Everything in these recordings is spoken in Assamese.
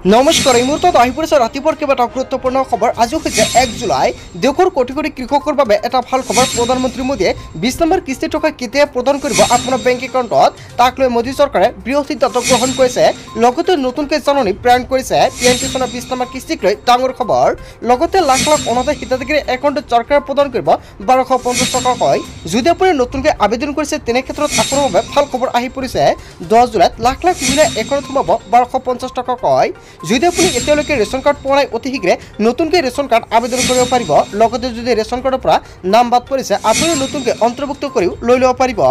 নমস্কাৰ এই মুহূৰ্তত আহি পৰিছে ৰাতিপুৱাৰ কেইবাটাও গুৰুত্বপূৰ্ণ খবৰ। আজি হৈছে 1 জুলাই। দেশৰ কোটি কোটি কৃষকৰ বাবে এটা ভাল খবৰ। প্ৰধানমন্ত্ৰী মোদীয়ে 20 নম্বৰ কিস্তিৰ টকা কেতিয়া প্ৰদান কৰিব আপোনাৰ বেংক একাউণ্টত, তাক লৈ মোদী চৰকাৰে বৃহৎ সিদ্ধান্ত গ্ৰহণ কৰিছে। লগতে নতুনকৈ জাননী প্ৰেৰণ কৰিছে। পিএম কিষাণৰ 20 নম্বৰ কিস্তিক লৈ ডাঙৰ খবৰ। লগতে লাখ লাখ অনাথ হিতাধিকাৰীৰ একাউণ্টত চৰকাৰে প্ৰদান কৰিব 1250 টকাকৈ। যদি আপুনি নতুনকৈ আবেদন কৰিছে তেনে ক্ষেত্ৰত আপোনাৰ বাবে ভাল খবৰ আহি পৰিছে। 10 জুলাইত লাখ লাখ মহিলাই একাউণ্টত সোমাব 1250 টকাকৈ। যদি আপুনি এতিয়ালৈকে ৰেচন কাৰ্ড পোৱা নাই অতি শীঘ্ৰে নতুনকৈ ৰেচন কাৰ্ড আবেদন কৰিব পাৰিব। লগতে যদি ৰেচন কাৰ্ডৰ পৰা নাম বাদ পৰিছে আপুনি নতুনকৈ অন্তৰ্ভুক্ত কৰিও লৈ ল'ব পাৰিব।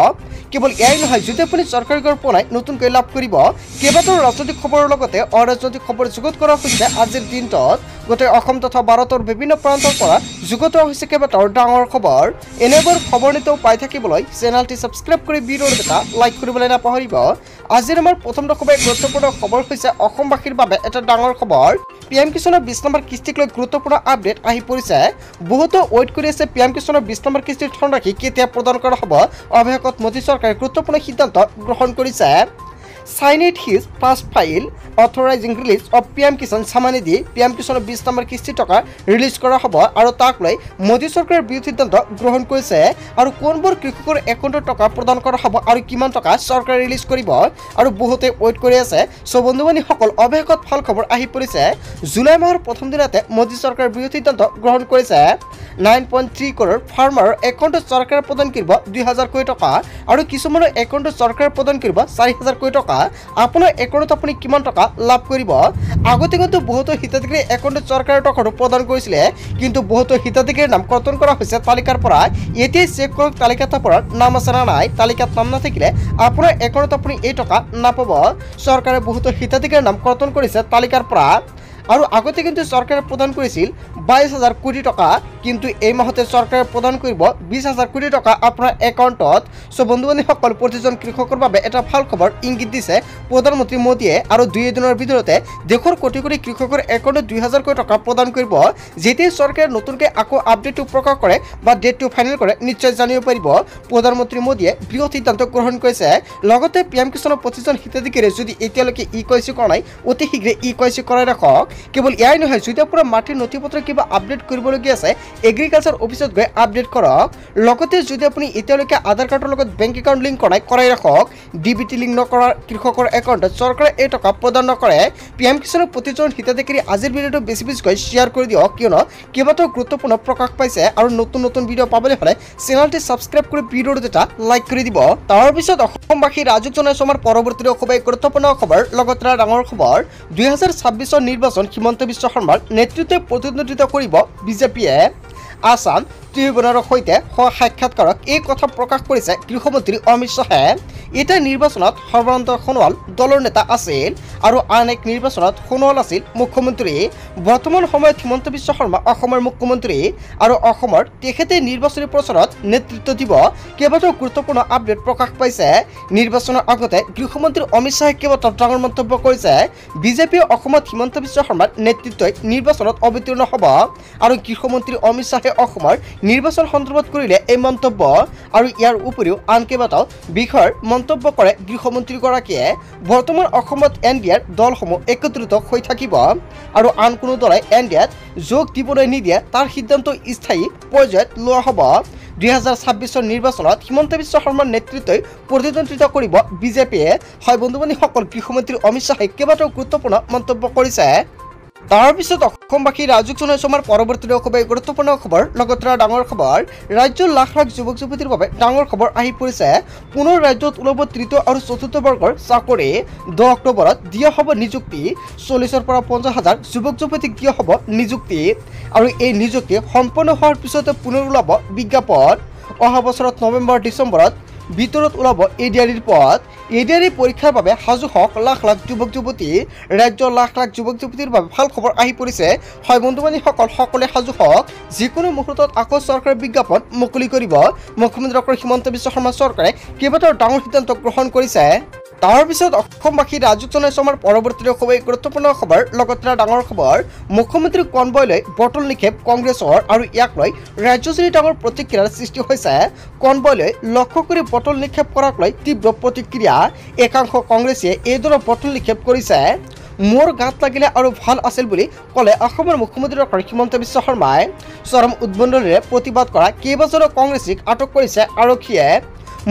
কেৱল এয়াই নহয়, যদি আপুনি চৰকাৰী ঘৰ পোৱা নাই নতুনকৈ লাভ কৰিব। কেইবাটাও ৰাজনৈতিক খবৰৰ লগতে অৰাজনৈতিক খবৰ যুগুত কৰা হৈছে আজিৰ দিনটোত। গোটেই অসম তথা ভাৰতৰ বিভিন্ন প্ৰান্তৰ পৰা যুগুত হৈছে কেইবাটাও ডাঙৰ খবৰ। এনেবোৰ খবৰ নিতৌ পাই থাকিবলৈ চেনেলটি ছাবস্ক্ৰাইব কৰি ভিডিঅ'ৰ এটা লাইক কৰিবলৈ নাপাহৰিব। আজিৰ আমাৰ প্ৰথম গুৰুত্বপূৰ্ণ খবৰ হৈছে অসমবাসীৰ বাবে এটা ডাঙৰ খবৰ। পিএম কিষাণৰ 20 নম্বৰ কিস্তিক লৈ গুৰুত্বপূৰ্ণ আপডেট আহি পৰিছে। বহুতো ৱেইট কৰি আছে পিএম কিষাণৰ 20 নম্বৰ কিস্তিৰ ধনৰাশি কেতিয়া প্ৰদান কৰা হ'ব। অৱশেষত মোদী চৰকাৰে গুৰুত্বপূৰ্ণ সিদ্ধান্ত গ্ৰহণ কৰিছে। Sign it his first file authorizing release of PM Kishan Samman Nidhi PM Kishaনৰ 20 number কিস্তি টকা ৰিলিজ কৰা হ'ব আৰু তাক লৈ মোদী চৰকাৰে বৃহৎ সিদ্ধান্ত গ্ৰহণ কৰিছে। আৰু কোনবোৰ কৃষকৰ একাউণ্টত টকা প্ৰদান কৰা হ'ব আৰু কিমান টকা চৰকাৰে ৰিলিজ কৰিব আৰু বহুতে ৱেইট কৰি আছে। চ' বন্ধু বান্ধৱীসকল, অৱশেষত ভাল খবৰ আহি পৰিছে। জুলাই মাহৰ প্ৰথম দিনতে মোদী চৰকাৰে বৃহৎ সিদ্ধান্ত গ্ৰহণ কৰিছে। 9.3 কৰোৰ ফাৰ্মাৰৰ একাউণ্টত চৰকাৰে প্ৰদান কৰিব 2000 কোটি টকা আৰু কিছুমানৰ একাউণ্টত চৰকাৰে প্ৰদান কৰিব 4000 কোটি টকা। আপোনাৰ একাউণ্টত আপুনি কিমান টকা লাভ কৰিব। আগতে কিন্তু বহুতো হিতাধিকাৰী একাউণ্টত চৰকাৰে টকাটো প্ৰদান কৰিছিলে, কিন্তু বহুতো হিতাধিকাৰীৰ নাম কৰ্তন কৰা হৈছে তালিকাৰ পৰা। এতিয়া চেক কৰক তালিকাত আপোনাৰ নাম আছে না নাই। তালিকাত নাম নাথাকিলে আপোনাৰ একাউণ্টত আপুনি এই টকা নাপাব। চৰকাৰে বহুতো হিতাধিকাৰীৰ নাম কৰ্তন কৰিছে তালিকাৰ পৰা। আৰু আগতে কিন্তু চৰকাৰে প্ৰদান কৰিছিল 22,000 কোটি টকা, কিন্তু এই মাহতে চৰকাৰে প্ৰদান কৰিব 20,000 কোটি টকা আপোনাৰ একাউণ্টত। চ' বন্ধু বান্ধৱীসকল, প্ৰতিজন কৃষকৰ বাবে এটা ভাল খবৰ ইংগিত দিছে প্ৰধানমন্ত্ৰী মোদীয়ে। আৰু 2 দিনৰ ভিতৰতে দেশৰ কোটি কোটি কৃষকৰ একাউণ্টত 2000 কোটি টকা প্ৰদান কৰিব। যেতিয়া চৰকাৰে নতুনকৈ আকৌ আপডেটটো প্ৰকাশ কৰে বা ডেটটো ফাইনেল কৰে নিশ্চয় জানিব পাৰিব। প্ৰধানমন্ত্ৰী মোদীয়ে বৃহৎ সিদ্ধান্ত গ্ৰহণ কৰিছে। লগতে পিএম কিষাণৰ প্ৰতিজন হিতাধিকাৰীয়ে যদি এতিয়ালৈকে ইকেৱাইচি কৰা নাই অতি শীঘ্ৰে ইকেৱাইচি কৰাই ৰাখক। কেৱল এয়াই নহয়, যদি আপোনাৰ মাটিৰ নথি পত্ৰ কিবা আপডেট কৰিবলগীয়া আছে এগ্ৰিকালচাৰ অফিচত গৈ আপডেট কৰক। লগতে যদি আপুনি এতিয়ালৈকে আধাৰ কাৰ্ডৰ লগত বেংক একাউণ্ট লিংক কৰা নাই কৰাই ৰাখক। ডিবিটি লিংক নকৰা কৃষকৰ একাউণ্টত চৰকাৰে এই টকা প্ৰদান নকৰে। পিএম কিষাণৰ প্ৰতিজন হিতাধিকাৰী আজিৰ ভিডিঅ'টো বেছিকৈ শ্বেয়াৰ কৰি দিয়ক, কিয়নো কেইবাটাও গুৰুত্বপূৰ্ণ প্ৰকাশ পাইছে। আৰু নতুন নতুন ভিডিঅ' পাবলৈ হ'লে চেনেলটি ছাবস্ক্ৰাইব কৰি ভিডিঅ'টো এটা লাইক কৰি দিব। তাৰপিছত অসমবাসী ৰাজুক জনাইছোঁ আমাৰ পৰৱৰ্তী খুবেই গুৰুত্বপূৰ্ণ খবৰ। লগতে ডাঙৰ খবৰ, 2026 নিৰ্বাচন হিমন্ত বিশ্ব শৰ্মাৰ নেতৃত্বে প্ৰতিদ্বন্দ্বিতা কৰিব বিজেপিয়ে। আসাম ট্ৰিবিউনৰ সৈতে সাক্ষাৎকাৰত এই কথা প্ৰকাশ কৰিছে গৃহমন্ত্ৰী অমিত শ্বাহে। এটা নিৰ্বাচনত সৰ্বানন্দ সোণোৱাল দলৰ নেতা আছিল আৰু আন এক নিৰ্বাচনত সোণোৱাল আছিল মুখ্যমন্ত্ৰী। বৰ্তমান সময়ত হিমন্ত বিশ্ব শৰ্মা অসমৰ মুখ্যমন্ত্ৰী আৰু অসমৰ তেখেতে নিৰ্বাচনী প্ৰচাৰত নেতৃত্ব দিব। কেইবাটাও গুৰুত্বপূৰ্ণ আপডেট প্ৰকাশ পাইছে। নিৰ্বাচনৰ আগতে গৃহমন্ত্ৰী অমিত শ্বাহে কেইবাটাও ডাঙৰ মন্তব্য কৰিছে। বিজেপিয়ে অসমত হিমন্ত বিশ্ব শৰ্মাৰ নেতৃত্বই নিৰ্বাচনত অৱতীৰ্ণ হ'ব আৰু গৃহমন্ত্ৰী অমিত শ্বাহে অসমৰ নিৰ্বাচন সন্দৰ্ভত কৰিলে এই মন্তব্য। আৰু ইয়াৰ উপৰিও আন কেইবাটাও বিষয়ৰ মন্তব্য কৰে গৃহমন্ত্ৰীগৰাকীয়ে। বৰ্তমান অসমত NDAৰ দলসমূহ একত্ৰিত হৈ থাকিব আৰু আন কোনো দলে NDAত যোগ দিবলৈ নিদিয়ে তাৰ সিদ্ধান্ত স্থায়ী পৰ্যায়ত লোৱা হ'ব। 2026 নিৰ্বাচনত হিমন্ত বিশ্ব শৰ্মাৰ নেতৃত্বই প্ৰতিদ্বন্দ্বিতা কৰিব বিজেপিয়ে। হয় বন্ধু বান্ধৱীসকল, গৃহমন্ত্ৰী অমিত শ্বাহে কেইবাটাও গুৰুত্বপূৰ্ণ মন্তব্য কৰিছে। তাৰপিছত অসমবাসী ৰাজুক জনাইছোঁ আমাৰ পৰৱৰ্তী খুবেই গুৰুত্বপূৰ্ণ খবৰ। লগতে ডাঙৰ খবৰ, ৰাজ্যৰ লাখ লাখ যুৱক যুৱতীৰ বাবে ডাঙৰ খবৰ আহি পৰিছে। পুনৰ ৰাজ্যত ওলাব তৃতীয় আৰু চতুৰ্থ বৰ্গৰ চাকৰি। 10 অক্টোবৰত দিয়া হ'ব নিযুক্তি। 40,000 পৰা 50,000 যুৱক যুৱতীক দিয়া হ'ব নিযুক্তি। আৰু এই নিযুক্তি সম্পন্ন হোৱাৰ পিছতে পুনৰ ওলাব বিজ্ঞাপন। অহা বছৰত নৱেম্বৰ ডিচেম্বৰত ভিতৰত ওলাব ADREৰ পদ। ADRE পৰীক্ষাৰ বাবে সাজু হওক লাখ লাখ যুৱক যুৱতী। ৰাজ্যৰ লাখ লাখ যুৱক যুৱতীৰ বাবে ভাল খবৰ আহি পৰিছে। হয় বন্ধু বান্ধৱীসকল, সকলোৱে সাজু হওক। যিকোনো মুহূৰ্তত আকৌ চৰকাৰে বিজ্ঞাপন মুকলি কৰিব। মুখ্যমন্ত্ৰী ডক্টৰ হিমন্ত বিশ্ব শৰ্মা চৰকাৰে কেইবাটাও ডাঙৰ সিদ্ধান্ত গ্ৰহণ কৰিছে। তাৰপিছত অসমবাসী ৰাজুক জনাইছোঁ আমাৰ পৰৱৰ্তী খুবেই গুৰুত্বপূৰ্ণ খবৰ। লগতে ডাঙৰ খবৰ, মুখ্যমন্ত্ৰী কনভয়লৈ বটল নিক্ষেপ কংগ্ৰেছৰ আৰু ইয়াক লৈ ৰাজ্যজুৰি ডাঙৰ প্ৰতিক্ৰিয়াৰ সৃষ্টি হৈছে। কনভয়লৈ লক্ষ্য কৰি বটল নিক্ষেপ কৰাক লৈ তীব্ৰ প্ৰতিক্ৰিয়া। একাংশ কংগ্ৰেছে এইদৰে বটল নিক্ষেপ কৰিছে। মোৰ গাত লাগিলে আৰু ভাল আছিল বুলি ক'লে অসমৰ মুখ্যমন্ত্ৰী ডক্টৰ হিমন্ত বিশ্ব শৰ্মাই। চৰম উদ্ভণ্ডালিৰে প্ৰতিবাদ কৰা কেইবাজনো কংগ্ৰেছীক আটক কৰিছে আৰক্ষীয়ে।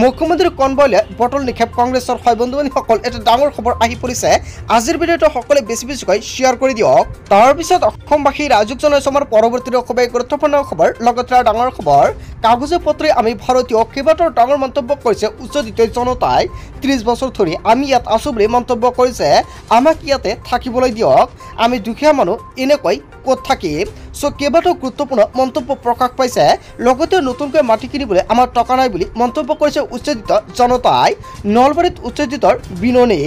মুখ্যমন্ত্ৰী কনভয়লৈ বটল নিক্ষেপ কংগ্ৰেছৰ হয় বন্ধু বান্ধৱীসকল, এটা ডাঙৰ খবৰ আহি পৰিছে। আজিৰ ভিডিঅ'টো সকলোৱে বেছিকৈ শ্বেয়াৰ কৰি দিয়ক। তাৰপিছত অসমবাসী ৰাজুক জনাইছো আমাৰ পৰৱৰ্তী খুবেই গুৰুত্বপূৰ্ণ খবৰ, লগতে ডাঙৰ খবৰ। কাগজে পত্ৰে আমি ভাৰতীয়, কেইবাটাও ডাঙৰ মন্তব্য কৰিছে উচ্চদিত জনতাই। 30 বছৰ ধৰি আমি ইয়াত আছো বুলি মন্তব্য কৰিছে। আমাক ইয়াতে থাকিবলৈ দিয়ক, আমি দুখীয়া মানুহ এনেকৈ ক'ত থাকিম। কেইবাটাও গুৰুত্বপূৰ্ণ মন্তব্য প্ৰকাশ পাইছে। লগতে নতুনকৈ মাটি কিনিবলৈ আমাৰ টকা নাই বুলি মন্তব্য কৰিছে উচ্চদিত জনতাই। নলবাৰীত উচ্চদিতৰ বিননি,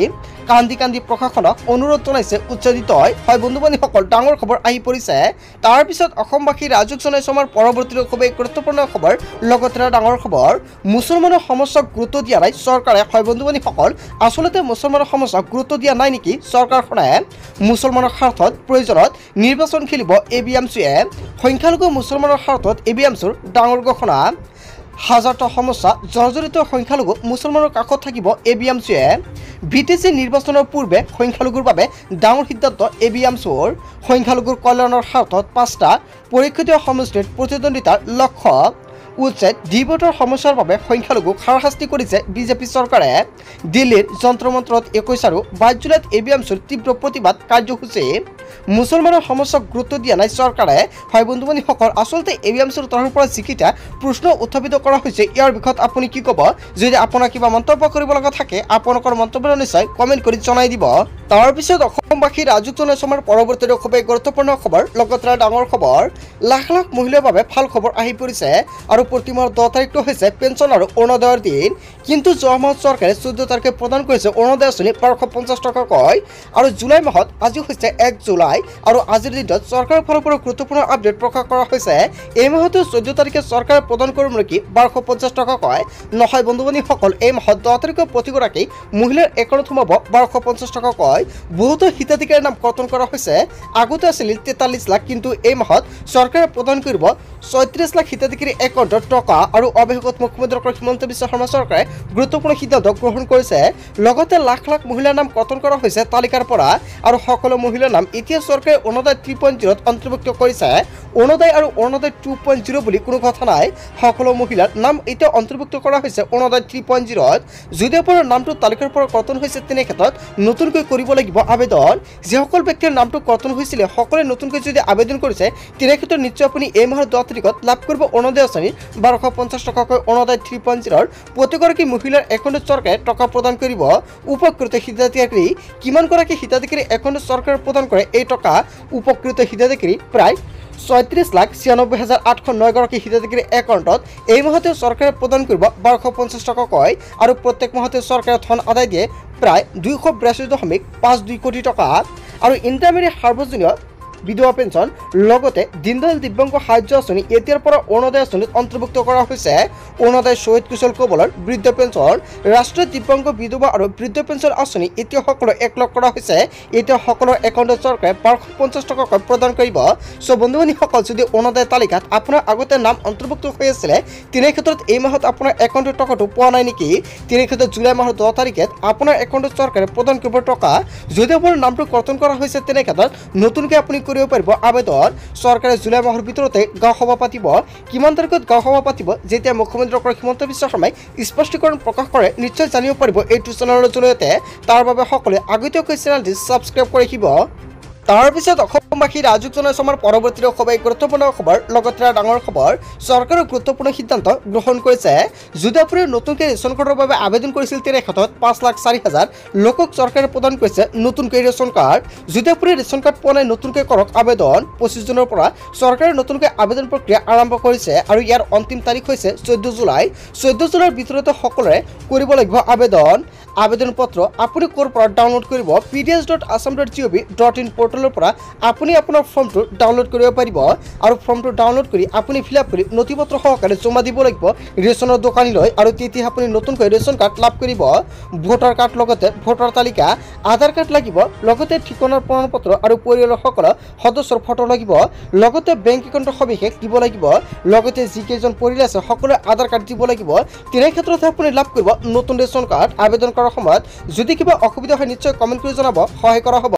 কান্দি কান্দি প্ৰশাসনক অনুৰোধ জনাইছে উচ্চদিতই। হয় বন্ধু বান্ধৱীসকল, ডাঙৰ খবৰ আহি পৰিছে। তাৰপিছত অসমবাসী ৰাজুক জনাইছো আমাৰ পৰৱৰ্তী খুবেই গুৰুত্বপূৰ্ণ খবৰ, লগতে ডাঙৰ খবৰ। মুছলমানৰ সমস্যাক গুৰুত্ব দিয়া নাই চৰকাৰে। হয় বন্ধু বান্ধৱীসকল, আচলতে মুছলমানৰ সমস্যাক গুৰুত্ব দিয়া নাই নেকি চৰকাৰখনে। মুছলমানৰ স্বাৰ্থত প্ৰয়োজনত নিৰ্বাচন খেলিব ABMCয়ে। সংখ্যালঘু মুছলমানৰ স্বাৰ্থত ABMCৰ ডাঙৰ ঘোষণা। হাজাৰটা সমস্যা জৰ্জৰিত সংখ্যালঘু মুছলমানৰ কাষত থাকিব ABMCয়ে। BTC নিৰ্বাচনৰ পূৰ্বে সংখ্যালঘুৰ বাবে ডাঙৰ সিদ্ধান্ত ABMCৰ। সংখ্যালঘুৰ কল্যাণৰ স্বাৰ্থত 5টা পৰীক্ষিত সমষ্টিত প্ৰতিদ্বন্দ্বিতাৰ লক্ষ্য। উচ্ছেদ দ্বিবটৰ সমস্যাৰ বাবে সংখ্যালঘুক হাৰাশাস্তি কৰিছে বিজেপি চৰকাৰে। দিল্লীৰ যন্ত্ৰ মন্ত্ৰত 21 আৰু 22 জুলাইত ABMCৰ তীব্ৰ প্ৰতিবাদ কাৰ্যসূচী। মুছলমানৰ সমস্যাক গুৰুত্ব দিয়া নাই চৰকাৰে। হয় বন্ধু বান্ধৱীসকল, আচলতে ABMCৰ তৰফৰ পৰা যিকেইটা প্ৰশ্ন উত্থাপিত কৰা হৈছে, ইয়াৰ বিষয়ত আপুনি কি ক'ব? যদি আপোনাৰ কিবা মন্তব্য কৰিব লগা থাকে, আপোনালোকৰ মন্তব্য নিশ্চয় কমেণ্ট কৰি জনাই দিব। তাৰপিছত অসমবাসী ৰাজুক জনাইছো আমাৰ পৰৱৰ্তী খুবেই গুৰুত্বপূৰ্ণ খবৰ, লগতে ডাঙৰ খবৰ। লাখ লাখ মহিলাৰ বাবে ভাল খবৰ আহি পৰিছে। আৰু প্ৰতি মাহৰ 10 তাৰিখটো হৈছে পেঞ্চন আৰু অৰুণোদয়ৰ দিন। কিন্তু যোৱা মাহত চৰকাৰে 14 তাৰিখে প্ৰদান কৰিছে অৰুণোদয় আঁচনি 1250 টকাকৈ। আৰু জুলাই মাহত আজি হৈছে 1 জুলাই, আৰু আজিৰ দিনটোত চৰকাৰৰ ফালৰ পৰা গুৰুত্বপূৰ্ণ আপডেট প্ৰকাশ কৰা হৈছে। এই মাহতো 14 তাৰিখে চৰকাৰে প্ৰদান কৰিব নেকি 1250 টকাকৈ। নহয় বন্ধু বান্ধৱীসকল, এই মাহত 10 তাৰিখে প্ৰতিগৰাকী মহিলাৰ একাউণ্টত সোমাব 1250 টকাকৈ। বহুতো হিতাধিকাৰীৰ নাম কৰ্তন কৰা হৈছে। আগতে আছিল 43 লাখ, কিন্তু এই মাহত চৰকাৰে প্ৰদান কৰিব 36 লাখ হিতাধিকাৰী একাউণ্টত টকা। আৰু অৱশেষত মুখ্যমন্ত্ৰী ডক্টৰ হিমন্ত বিশ্ব শৰ্মা চৰকাৰে গুৰুত্বপূৰ্ণ সিদ্ধান্ত গ্ৰহণ কৰিছে। লগতে লাখ লাখ মহিলাৰ নাম কৰ্তন কৰা হৈছে তালিকাৰ পৰা। আৰু সকলো মহিলাৰ নাম এতিয়া চৰকাৰে অৰুণোদয় 3.0ত অন্তৰ্ভুক্ত কৰিছে। অৰুণোদয় আৰু অৰুণোদয় 2.0 বুলি কোনো কথা নাই। সকলো মহিলাৰ নাম এতিয়া অন্তৰ্ভুক্ত কৰা হৈছে অৰুণোদয় 3.0ত। যদি আপোনাৰ নামটো তালিকাৰ পৰা কৰ্তন হৈছে, তেনে ক্ষেত্ৰত নতুনকৈ কৰিব লাগিব আবেদন। যিসকল ব্যক্তিৰ নামটো কৰ্তন হৈছিলে, সকলোৱে নতুনকৈ যদি আবেদন কৰিছে, তেনে ক্ষেত্ৰত নিশ্চয় আপুনি এই মাহৰ 10 তাৰিখত লাভ কৰিব অৰুণোদয় আঁচনিৰ 1250 টকাকৈ অৰুণোদয় 3.0ৰ। প্ৰতিগৰাকী মহিলাৰ একাউণ্টত চৰকাৰে টকা প্ৰদান কৰিব। উপকৃত হিতাধিকাৰী কিমানগৰাকী হিতাধিকাৰী একাউণ্টত চৰকাৰে প্ৰদান কৰে এই টকা? উপকৃত হিতাধিকাৰী প্ৰায় 36,96,809 গৰাকী হিতাধিকাৰী একাউণ্টত এই মাহতে চৰকাৰে প্ৰদান কৰিব 1250 টকাকৈ। আৰু প্ৰত্যেক মাহতে চৰকাৰে ধন আদায় দিয়ে প্ৰায় 282.52 কোটি টকা। আৰু ইণ্টাৰমিডিয়েট সাৰ্বজনীয় বিধৱা পেঞ্চন, লগতে দীনদয়াল দিব্যাংগ সাহায্য আঁচনি এতিয়াৰ পৰা অৰুণোদয় আঁচনিত অন্তৰ্ভুক্ত কৰা হৈছে। অৰুণোদয় শহীদ কুশল কোঁৱৰৰ বৃদ্ধ পেঞ্চন, ৰাষ্ট্ৰীয় দিব্যাংগ বিধৱা আৰু বৃদ্ধ পেঞ্চন আঁচনি এতিয়া সকলো একলগ কৰা হৈছে। এতিয়া সকলৰ একাউণ্টত চৰকাৰে 1250 টকাকৈ প্ৰদান কৰিব। বন্ধু বান্ধৱীসকল, যদি অৰুণোদয় তালিকাত আপোনাৰ আগতে নাম অন্তৰ্ভুক্ত হৈ আছিলে, তেনে ক্ষেত্ৰত এই মাহত আপোনাৰ একাউণ্টৰ টকাটো পোৱা নাই নেকি? তেনে ক্ষেত্ৰত জুলাই মাহৰ 10 তাৰিখে আপোনাৰ একাউণ্টত চৰকাৰে প্ৰদান কৰিব টকা। যদি আপোনাৰ নামটো কৰ্তন কৰা হৈছে, তেনে ক্ষেত্ৰত নতুনকৈ আপুনি কৰিব পাৰিব আবেদন। চৰকাৰে জুলাই মাহৰ ভিতৰতে গাঁও সভা পাতিব। কিমান তাৰিখত গাঁও সভা পাতিব, যেতিয়া মুখ্যমন্ত্ৰী ডক্টৰ হিমন্ত বিশ্ব শৰ্মাই স্পষ্টীকৰণ প্ৰকাশ কৰে, নিশ্চয় জানিব পাৰিব এইটো চেনেলৰ জৰিয়তে। তাৰ বাবে সকলোৱে আগতীয়াকৈ চেনেলটি ছাবস্ক্ৰাইব কৰি ৰাখিব। তাৰপিছত অসমবাসী ৰাজুক জনাইছো আমাৰ পৰৱৰ্তী খুবেই গুৰুত্বপূৰ্ণ খবৰ, লগতে ডাঙৰ খবৰ। চৰকাৰে গুৰুত্বপূৰ্ণ সিদ্ধান্ত গ্ৰহণ কৰিছে। যদি আপুনি নতুনকৈ ৰেচন কাৰ্ডৰ বাবে আবেদন কৰিছিল, তেনে ক্ষেত্ৰত 5,04,000 লোকক চৰকাৰে প্ৰদান কৰিছে নতুনকৈ ৰেচন কাৰ্ড। যদি আপুনি ৰেচন কাৰ্ড পোৱা নাই, নতুনকৈ কৰক আবেদন। 25 জুনৰ পৰা চৰকাৰে নতুনকৈ আবেদন প্ৰক্ৰিয়া আৰম্ভ কৰিছে। আৰু ইয়াৰ অন্তিম তাৰিখ হৈছে 14 জুলাই। 14 জুলাইৰ ভিতৰতে সকলোৰে কৰিব লাগিব আবেদন। আবেদন পত্ৰ আপুনি ক'ৰ পৰা ডাউনলোড কৰিব? pds.assam.gov.in পৰ্টেলৰ পৰা আপুনি আপোনাৰ ফৰ্মটো ডাউনলোড কৰিব পাৰিব। আৰু ফৰ্মটো ডাউনলোড কৰি আপুনি ফিল আপ কৰি নথিপত্ৰ সহকাৰে জমা দিব লাগিব ৰেচনৰ দোকানীলৈ। আৰু তেতিয়া আপুনি নতুনকৈ ৰেচন কাৰ্ড লাভ কৰিব। ভোটাৰ কাৰ্ড, লগতে ভোটাৰ তালিকা, আধাৰ কাৰ্ড লাগিব, লগতে ঠিকনাৰ প্ৰমাণপত্ৰ আৰু পৰিয়ালৰ সকলো সদস্যৰ ফটো লাগিব, লগতে বেংক একাউণ্টৰ সবিশেষ দিব লাগিব, লগতে যিকেইজন পৰিয়াল আছে সকলোৱে আধাৰ কাৰ্ড দিব লাগিব। তেনে ক্ষেত্ৰত আপুনি লাভ কৰিব নতুন ৰেচন কাৰ্ড। আবেদন কৰাৰ সময়ত যদি কিবা অসুবিধা হয়, নিশ্চয় কমেণ্ট কৰি জনাব, সহায় কৰা হ'ব।